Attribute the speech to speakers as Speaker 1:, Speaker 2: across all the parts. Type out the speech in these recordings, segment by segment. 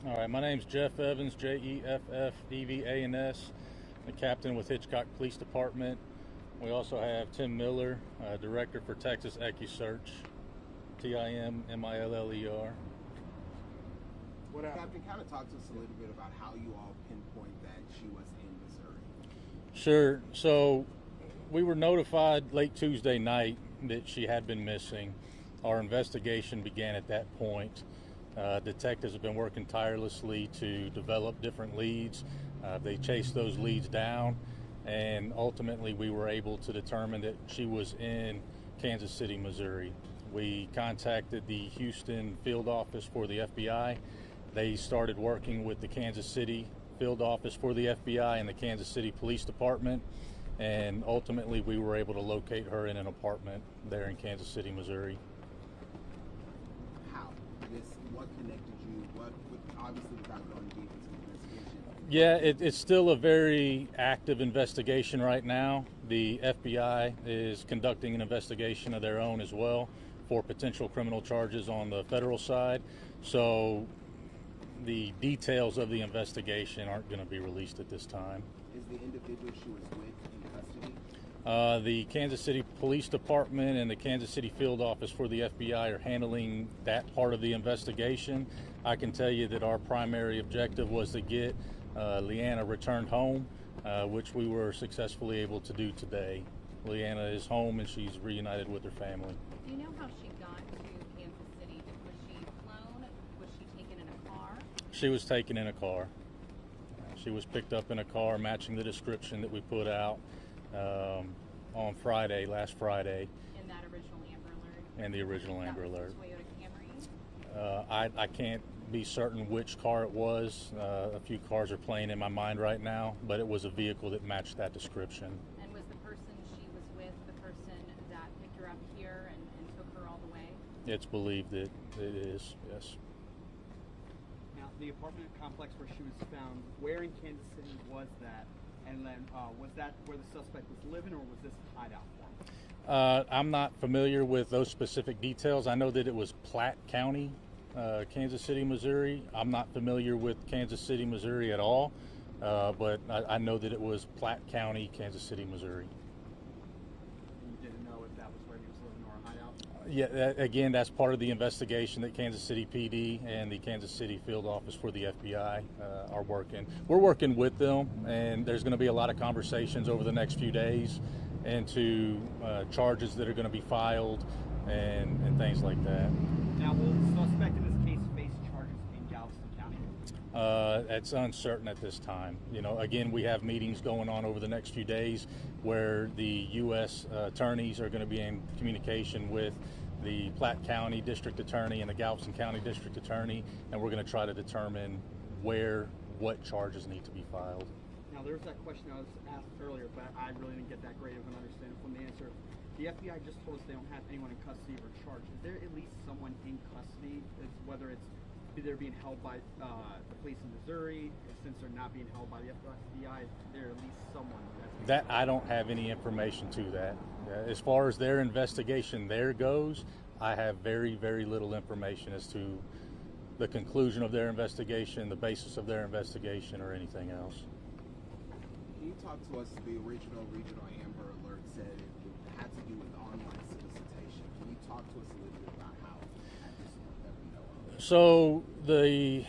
Speaker 1: All right, my name's Jeff Evans, Jeffevans, the captain with Hitchcock Police Department. We also have Tim Miller, director for Texas Equusearch, TIMMILLER.
Speaker 2: What happened? Captain, kind of talk to us a little bit about how you all pinpoint that she was in Missouri.
Speaker 1: Sure. So we were notified late Tuesday night that she had been missing. Our investigation began at that point. Detectives have been working tirelessly to develop different leads. They chased those leads down, and ultimately we were able to determine that she was in Kansas City, Missouri. We contacted the Houston field office for the FBI. They started working with the Kansas City field office for the FBI and the Kansas City Police Department, and ultimately we were able to locate her in an apartment there in Kansas City, Missouri.
Speaker 2: What connected you? What obviously without going deep into the investigation?
Speaker 1: Yeah, it's still a very active investigation right now. The FBI is conducting an investigation of their own as well for potential criminal charges on the federal side. So the details of the investigation aren't going to be released at this time.
Speaker 2: Is the individual she was with in custody?
Speaker 1: The Kansas City Police Department and the Kansas City Field Office for the FBI are handling that part of the investigation. I can tell you that our primary objective was to get Leanna returned home, which we were successfully able to do today. Leanna is home and she's reunited with her family.
Speaker 3: Do you know how she got to Kansas City? Was she flown? Was she taken in a car?
Speaker 1: She was taken in a car. She was picked up in a car matching the description that we put out on Friday, last Friday.
Speaker 3: In that original Amber Alert?
Speaker 1: And the original Amber Alert.
Speaker 3: Toyota Camry?
Speaker 1: I can't be certain which car it was. A few cars are playing in my mind right now, but it was a vehicle that matched that description.
Speaker 3: And was the person she was with the person that picked her up here and took her all the way?
Speaker 1: It's believed that it is, yes.
Speaker 4: Now, the apartment complex where she was found, where in Kansas City was that? And then was that where the suspect was living, or was this a hideout for him?
Speaker 1: I'm not familiar with those specific details. I know that it was Platte County, Kansas City, Missouri. I'm not familiar with Kansas City, Missouri at all, but I know that it was Platte County, Kansas City, Missouri.
Speaker 4: You didn't know if that was where he was living or a hideout?
Speaker 1: Yeah, again, that's part of the investigation that Kansas City PD and the Kansas City Field Office for the FBI are working. We're working with them, and there's going to be a lot of conversations over the next few days into charges that are going to be filed and things like that.
Speaker 4: Now, will the suspect in this case face charges in Galveston County?
Speaker 1: It's uncertain at this time. You know, again, we have meetings going on over the next few days where the U.S. attorneys are going to be in communication with the Platte County District Attorney and the Galveston County District Attorney, and we're going to try to determine what charges need to be filed.
Speaker 4: Now, there was that question I was asked earlier, but I really didn't get that great of an understanding from the answer. The FBI just told us they don't have anyone in custody or charged. Is there at least someone in custody, whether it's they're being held by the police in Missouri, since they're not being held by the FBI, is there at least someone that's...
Speaker 1: I don't have any information to that. As far as their investigation there goes, I have very, very little information as to the conclusion of their investigation, the basis of their investigation, or anything else.
Speaker 2: Can you talk to us? The original regional Amber Alert said it had to do with online solicitation. Can you talk to us a little bit about how that we know of?
Speaker 1: So the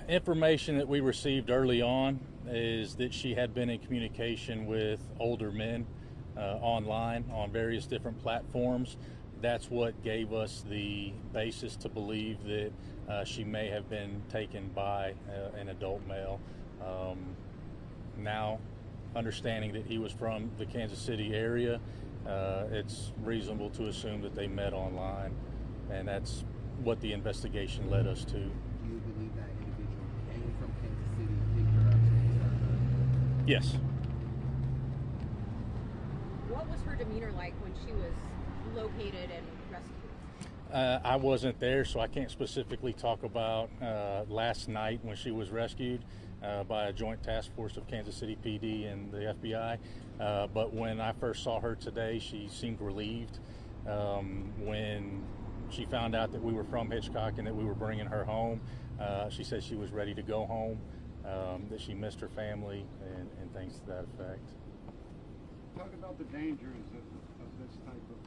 Speaker 1: information that we received early on is that she had been in communication with older men online on various different platforms. That's what gave us the basis to believe that she may have been taken by an adult male. Now, understanding that he was from the Kansas City area, it's reasonable to assume that they met online, and that's what the investigation led us to.
Speaker 2: Do you believe that individual came from Kansas City, picked her up, and
Speaker 1: Yes.
Speaker 3: What was her demeanor like when she was located and rescued?
Speaker 1: I wasn't there, so I can't specifically talk about last night when she was rescued by a joint task force of Kansas City PD and the FBI. But when I first saw her today, she seemed relieved. When she found out that we were from Hitchcock and that we were bringing her home, She said she was ready to go home, that she missed her family and things to that effect.
Speaker 5: Talk about the dangers of this type of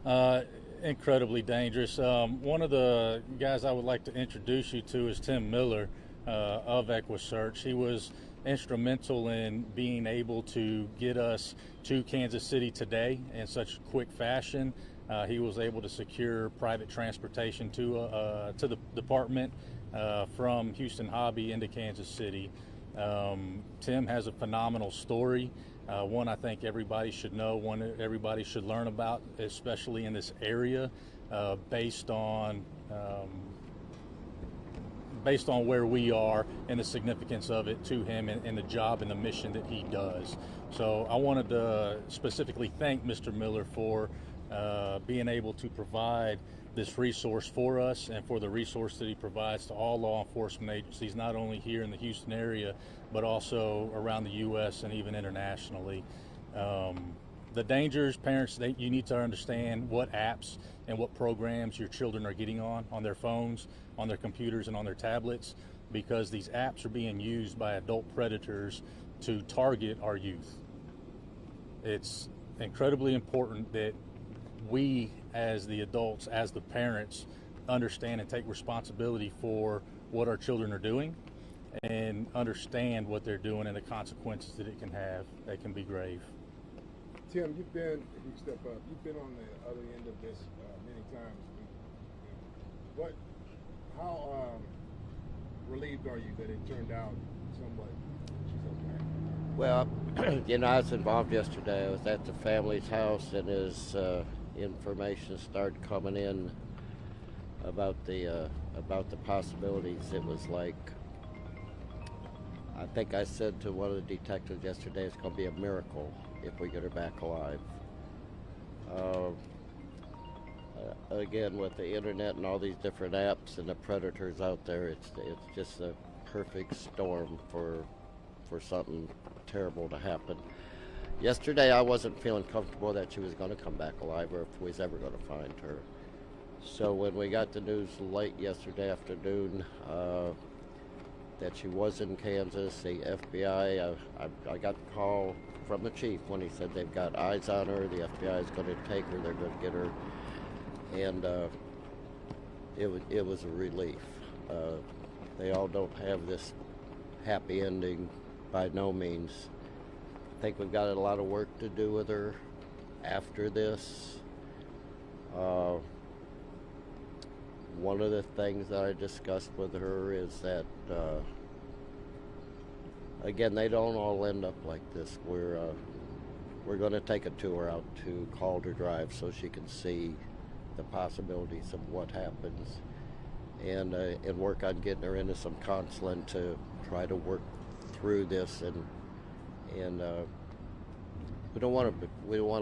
Speaker 5: behavior.
Speaker 1: Incredibly dangerous. One of the guys I would like to introduce you to is Tim Miller of Equusearch. He was instrumental in being able to get us to Kansas City today in such quick fashion. He was able to secure private transportation to the department from Houston Hobby into Kansas City. Tim has a phenomenal story. One I think everybody should know, one everybody should learn about, especially in this area, based on where we are and the significance of it to him and the job and the mission that he does. So I wanted to specifically thank Mr. Miller for being able to provide this resource for us and for the resource that he provides to all law enforcement agencies, not only here in the Houston area, but also around the U.S. and even internationally. The dangers, parents, you need to understand what apps and what programs your children are getting on their phones, on their computers, and on their tablets, because these apps are being used by adult predators to target our youth. It's incredibly important that we, as the adults, as the parents, understand and take responsibility for what our children are doing and understand what they're doing and the consequences that it can have that can be grave.
Speaker 6: Tim, if you step up, you've been on the other end of this many times. How relieved are you that it turned out somewhat she's okay?
Speaker 7: Well, I was involved yesterday. I was at the family's house, and as information started coming in about the possibilities, it was like, I think I said to one of the detectives yesterday, it's going to be a miracle if we get her back alive. Again, with the internet and all these different apps and the predators out there, it's just a perfect storm for something terrible to happen. Yesterday, I wasn't feeling comfortable that she was going to come back alive or if we was ever going to find her. So when we got the news late yesterday afternoon that she was in Kansas, the FBI, I got the call from the chief when he said they've got eyes on her, the FBI is going to take her, they're going to get her, and it was a relief. They all don't have this happy ending by no means. I think we've got a lot of work to do with her after this. One of the things that I discussed with her is that, again, they don't all end up like this. We're going to take a tour out to Calder Drive so she can see the possibilities of what happens, and work on getting her into some counseling to try to work through this, and we don't want to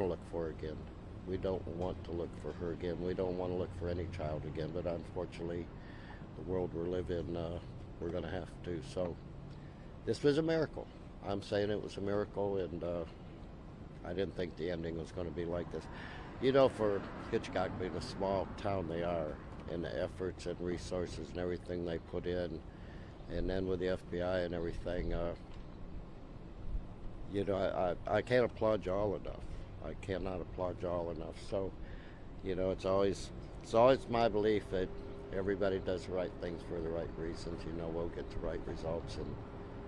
Speaker 7: look for her again. We don't want to look for her again. We don't want to look for any child again. But unfortunately, the world we live in, we're going to have to. So this was a miracle. I'm saying it was a miracle, and I didn't think the ending was going to be like this. For Hitchcock being a small town they are, and the efforts and resources and everything they put in, and then with the FBI and everything, I can't applaud y'all enough. I cannot applaud y'all enough. So, it's always my belief that everybody does the right things for the right reasons. We'll get the right results,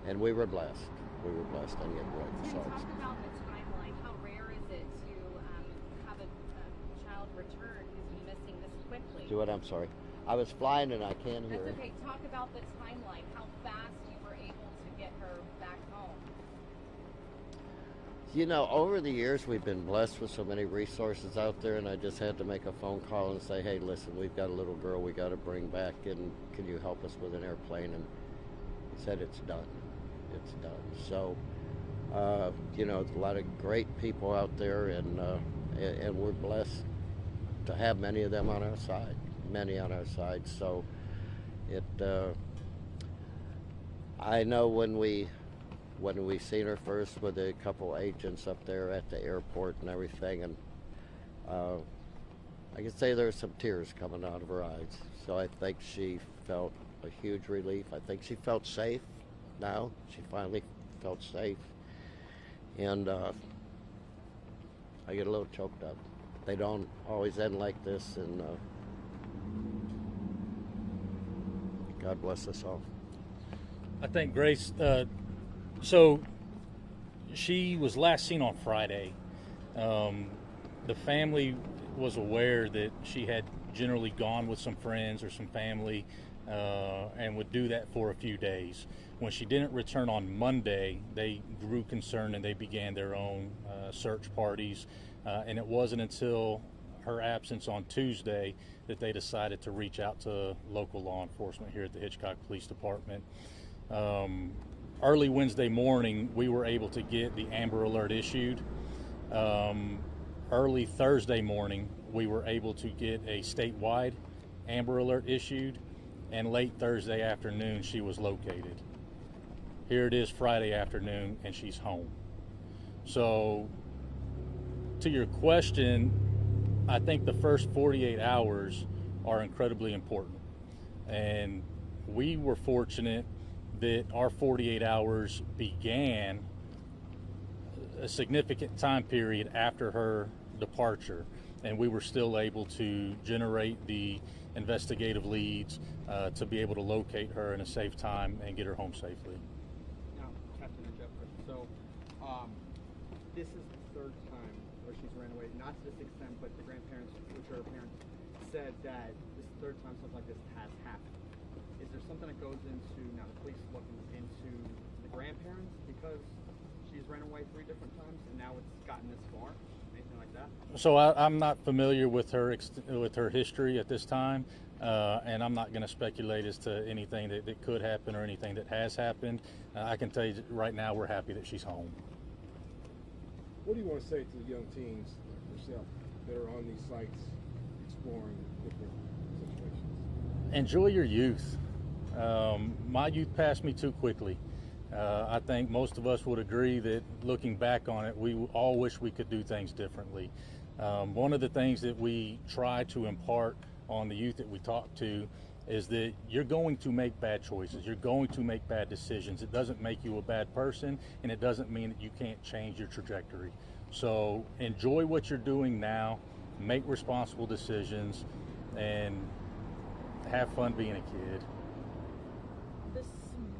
Speaker 7: and we were blessed. We were blessed and get the right results.
Speaker 3: Talk about the timeline. How rare is it to have a child return who's been missing this quickly?
Speaker 7: Do it. I'm sorry. I was flying and I can't hear.
Speaker 3: That's okay. Talk about the timeline. How fast you were able to get her back home.
Speaker 7: Over the years, we've been blessed with so many resources out there, and I just had to make a phone call and say, hey, listen, we've got a little girl we got to bring back, and can you help us with an airplane? And he said, it's done. It's done. So, a lot of great people out there, and we're blessed to have many of them on our side, So I know when we seen her first with a couple agents up there at the airport and everything, and I can say there's some tears coming out of her eyes. So I think she felt a huge relief. I think she felt safe now. She finally felt safe. And I get a little choked up. They don't always end like this, and God bless us all.
Speaker 1: I think Grace, so she was last seen on Friday. The family was aware that she had generally gone with some friends or some family and would do that for a few days. When she didn't return on Monday, they grew concerned and they began their own search parties. And it wasn't until her absence on Tuesday that they decided to reach out to local law enforcement here at the Hitchcock Police Department. Early Wednesday morning, we were able to get the Amber Alert issued. Early Thursday morning, we were able to get a statewide Amber Alert issued, and late Thursday afternoon, she was located. Here it is Friday afternoon, and she's home. So, to your question, I think the first 48 hours are incredibly important. And we were fortunate that our 48 hours began a significant time period after her departure, and we were still able to generate the investigative leads to be able to locate her in a safe time and get her home safely.
Speaker 4: Now, Captain and Jeff, so this is the third time where she's ran away, not to this extent, but the grandparents, which are her parents, said that this is the third time something like this has happened. Is there something that goes into, now the police looking into the grandparents because she's ran away 3 different times and now it's gotten this far? Anything like that?
Speaker 1: So I'm not familiar with her history at this time, and I'm not going to speculate as to anything that could happen or anything that has happened. I can tell you that right now we're happy that she's home.
Speaker 6: What do you want to say to the young teens like yourself that are on these sites exploring different situations?
Speaker 1: Enjoy your youth. My youth passed me too quickly. I think most of us would agree that looking back on it, we all wish we could do things differently. One of the things that we try to impart on the youth that we talk to is that you're going to make bad choices. You're going to make bad decisions. It doesn't make you a bad person, and it doesn't mean that you can't change your trajectory. So enjoy what you're doing now, make responsible decisions, and have fun being a kid.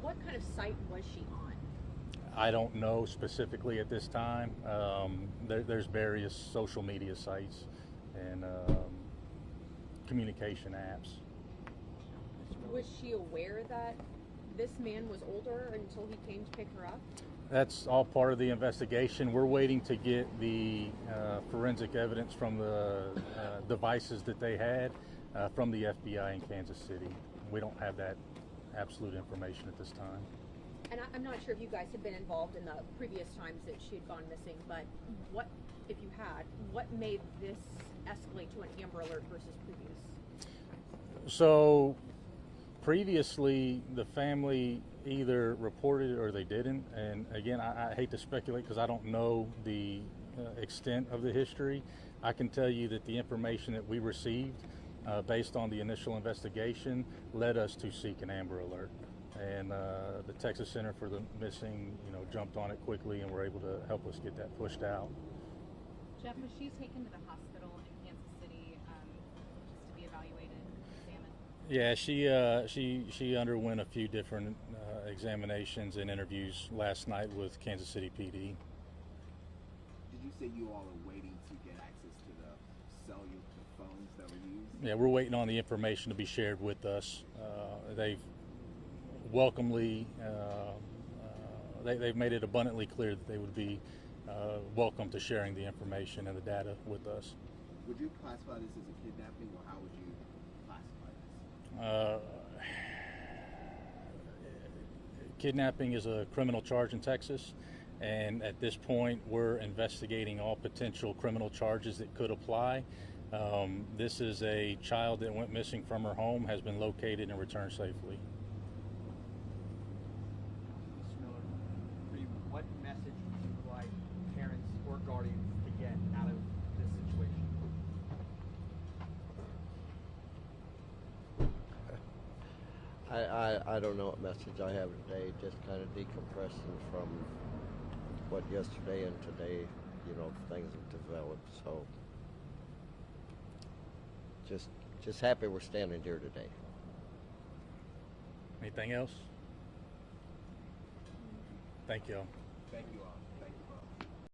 Speaker 8: What kind of site was she on?
Speaker 1: I don't know specifically at this time. There's various social media sites and communication apps.
Speaker 8: Was she aware that this man was older until he came to pick her up?
Speaker 1: That's all part of the investigation. We're waiting to get the forensic evidence from the devices that they had from the FBI in Kansas City. We don't have that absolute information at this time.
Speaker 8: And I'm not sure if you guys had been involved in the previous times that she had gone missing, but what, if you had, what made this escalate to an Amber Alert versus previous?
Speaker 1: So previously, the family either reported it or they didn't. And again, I hate to speculate because I don't know the extent of the history. I can tell you that the information that we received based on the initial investigation led us to seek an Amber Alert. And the Texas Center for the Missing, jumped on it quickly and were able to help us get that pushed out.
Speaker 3: Jeff, was she taken to the hospital in Kansas City just to be evaluated and examined?
Speaker 1: Yeah, she underwent a few different examinations and interviews last night with Kansas City PD.
Speaker 2: Did you say you all are waiting to get access to the cellular phones that were used?
Speaker 1: Yeah, we're waiting on the information to be shared with us. They've welcomely, they've made it abundantly clear that they would be welcome to sharing the information and the data with us.
Speaker 2: Would you classify this as a kidnapping, or how would you classify this?
Speaker 1: Kidnapping is a criminal charge in Texas, and at this point we're investigating all potential criminal charges that could apply. This is a child that went missing from her home, has been located and returned safely.
Speaker 4: Mr. Miller, for you, what message would you like parents or guardians to get out of this situation?
Speaker 7: I don't know what message I have today. Just kind of decompressing from what yesterday and today, things have developed. So just happy we're standing here today.
Speaker 1: Anything else? Thank you all.
Speaker 2: Thank you all.